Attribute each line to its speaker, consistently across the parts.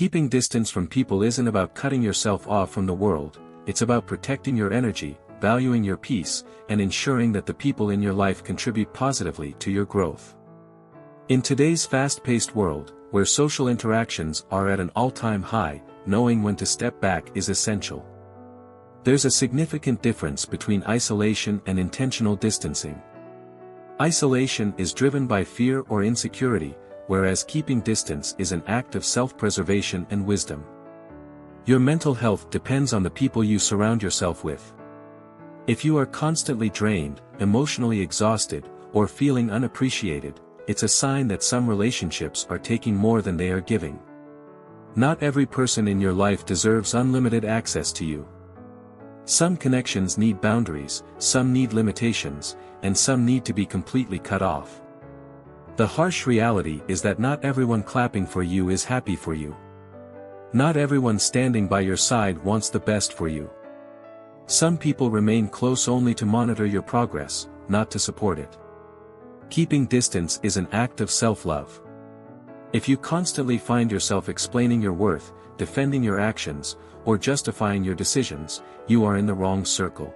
Speaker 1: Keeping distance from people isn't about cutting yourself off from the world, it's about protecting your energy, valuing your peace, and ensuring that the people in your life contribute positively to your growth. In today's fast-paced world, where social interactions are at an all-time high, knowing when to step back is essential. There's a significant difference between isolation and intentional distancing. Isolation is driven by fear or insecurity, whereas keeping distance is an act of self-preservation and wisdom. Your mental health depends on the people you surround yourself with. If you are constantly drained, emotionally exhausted, or feeling unappreciated, it's a sign that some relationships are taking more than they are giving. Not every person in your life deserves unlimited access to you. Some connections need boundaries, some need limitations, and some need to be completely cut off. The harsh reality is that not everyone clapping for you is happy for you. Not everyone standing by your side wants the best for you. Some people remain close only to monitor your progress, not to support it. Keeping distance is an act of self-love. If you constantly find yourself explaining your worth, defending your actions, or justifying your decisions, you are in the wrong circle.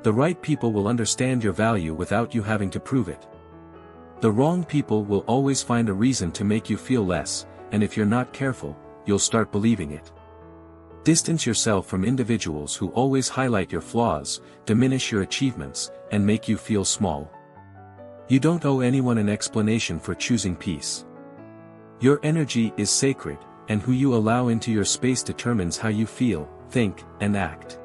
Speaker 1: The right people will understand your value without you having to prove it. The wrong people will always find a reason to make you feel less, and if you're not careful, you'll start believing it. Distance yourself from individuals who always highlight your flaws, diminish your achievements, and make you feel small. You don't owe anyone an explanation for choosing peace. Your energy is sacred, and who you allow into your space determines how you feel, think, and act.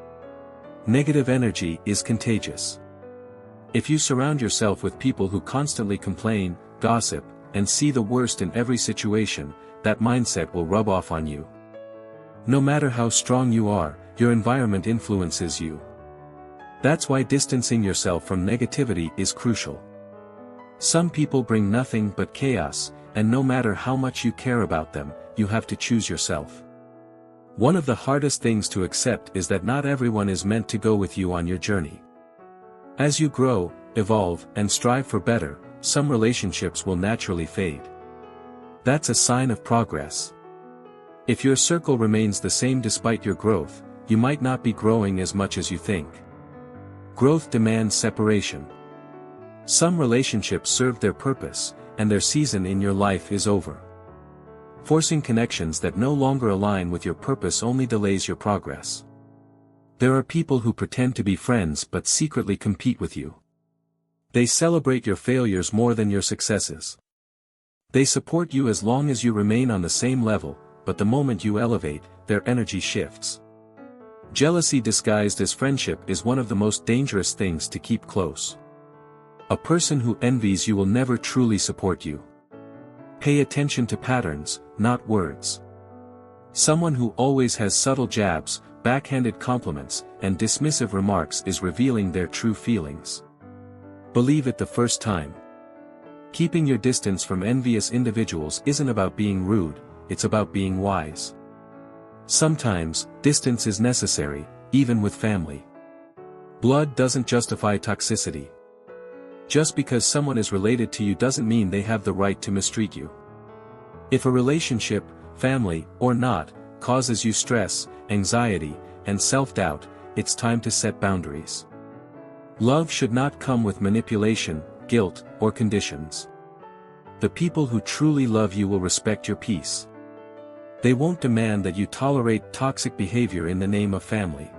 Speaker 1: Negative energy is contagious. If you surround yourself with people who constantly complain, gossip, and see the worst in every situation, that mindset will rub off on you. No matter how strong you are, your environment influences you. That's why distancing yourself from negativity is crucial. Some people bring nothing but chaos, and no matter how much you care about them, you have to choose yourself. One of the hardest things to accept is that not everyone is meant to go with you on your journey. As you grow, evolve, and strive for better, some relationships will naturally fade. That's a sign of progress. If your circle remains the same despite your growth, you might not be growing as much as you think. Growth demands separation. Some relationships serve their purpose, and their season in your life is over. Forcing connections that no longer align with your purpose only delays your progress. There are people who pretend to be friends but secretly compete with you. They celebrate your failures more than your successes. They support you as long as you remain on the same level, but the moment you elevate, their energy shifts. Jealousy disguised as friendship is one of the most dangerous things to keep close. A person who envies you will never truly support you. Pay attention to patterns, not words. Someone who always has subtle jabs, backhanded compliments, and dismissive remarks is revealing their true feelings. Believe it the first time. Keeping your distance from envious individuals isn't about being rude, it's about being wise. Sometimes, distance is necessary, even with family. Blood doesn't justify toxicity. Just because someone is related to you doesn't mean they have the right to mistreat you. If a relationship, family, or not, causes you stress, anxiety, and self-doubt, it's time to set boundaries. Love should not come with manipulation, guilt, or conditions. The people who truly love you will respect your peace. They won't demand that you tolerate toxic behavior in the name of family.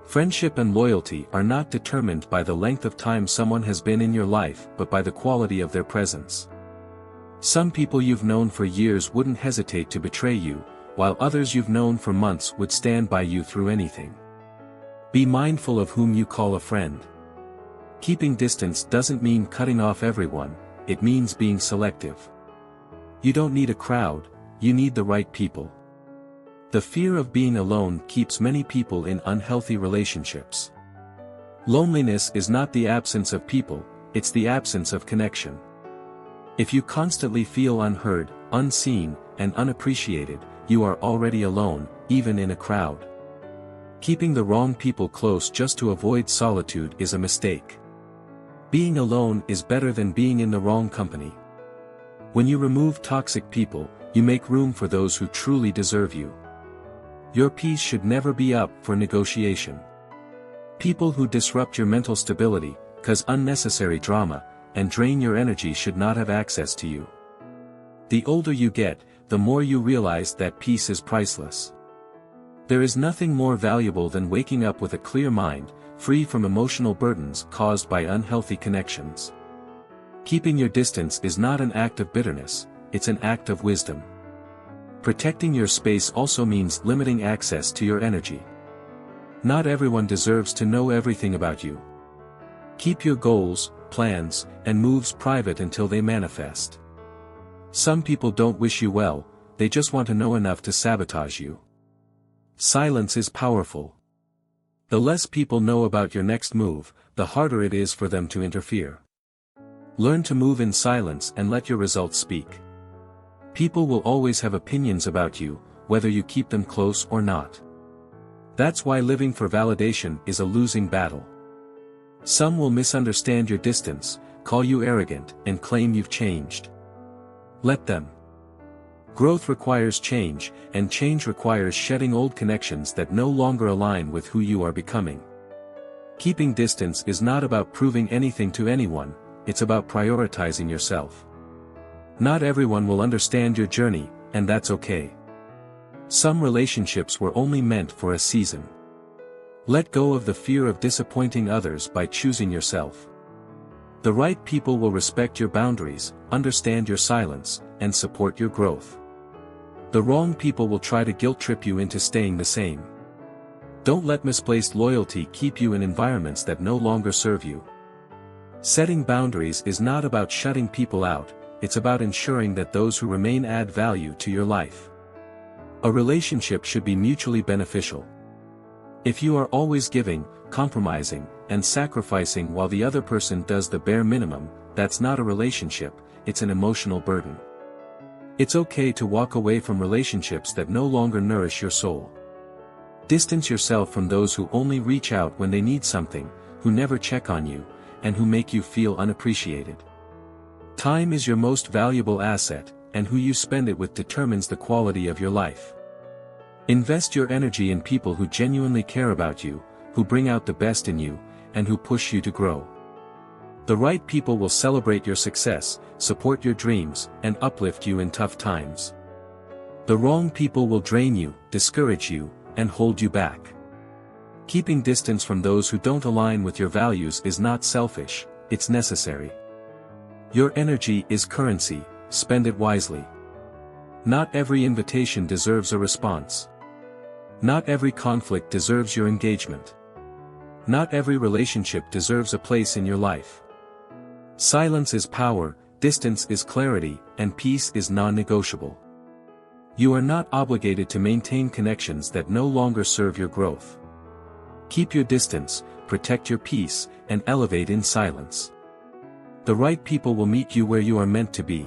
Speaker 1: Friendship and loyalty are not determined by the length of time someone has been in your life but by the quality of their presence. Some people you've known for years wouldn't hesitate to betray you, while others you've known for months would stand by you through anything. Be mindful of whom you call a friend. Keeping distance doesn't mean cutting off everyone, it means being selective. You don't need a crowd, you need the right people. The fear of being alone keeps many people in unhealthy relationships. Loneliness is not the absence of people, it's the absence of connection. If you constantly feel unheard, unseen, and unappreciated, you are already alone, even in a crowd. Keeping the wrong people close just to avoid solitude is a mistake. Being alone is better than being in the wrong company. When you remove toxic people, you make room for those who truly deserve you. Your peace should never be up for negotiation. People who disrupt your mental stability, cause unnecessary drama, and drain your energy should not have access to you. The older you get, the more you realize that peace is priceless. There is nothing more valuable than waking up with a clear mind, free from emotional burdens caused by unhealthy connections. Keeping your distance is not an act of bitterness, it's an act of wisdom. Protecting your space also means limiting access to your energy. Not everyone deserves to know everything about you. Keep your goals, plans, and moves private until they manifest. Some people don't wish you well, they just want to know enough to sabotage you. Silence is powerful. The less people know about your next move, the harder it is for them to interfere. Learn to move in silence and let your results speak. People will always have opinions about you, whether you keep them close or not. That's why living for validation is a losing battle. Some will misunderstand your distance, call you arrogant, and claim you've changed. Let them. Growth requires change, and change requires shedding old connections that no longer align with who you are becoming. Keeping distance is not about proving anything to anyone, it's about prioritizing yourself. Not everyone will understand your journey, and that's okay. Some relationships were only meant for a season. Let go of the fear of disappointing others by choosing yourself. The right people will respect your boundaries, understand your silence, and support your growth. The wrong people will try to guilt-trip you into staying the same. Don't let misplaced loyalty keep you in environments that no longer serve you. Setting boundaries is not about shutting people out, it's about ensuring that those who remain add value to your life. A relationship should be mutually beneficial. If you are always giving, compromising, and sacrificing while the other person does the bare minimum, that's not a relationship, it's an emotional burden. It's okay to walk away from relationships that no longer nourish your soul. Distance yourself from those who only reach out when they need something, who never check on you, and who make you feel unappreciated. Time is your most valuable asset, and who you spend it with determines the quality of your life. Invest your energy in people who genuinely care about you, who bring out the best in you, and who push you to grow. The right people will celebrate your success, support your dreams, and uplift you in tough times. The wrong people will drain you, discourage you, and hold you back. Keeping distance from those who don't align with your values is not selfish, it's necessary. Your energy is currency, spend it wisely. Not every invitation deserves a response. Not every conflict deserves your engagement. Not every relationship deserves a place in your life. Silence is power, distance is clarity, and peace is non-negotiable. You are not obligated to maintain connections that no longer serve your growth. Keep your distance, protect your peace, and elevate in silence. The right people will meet you where you are meant to be.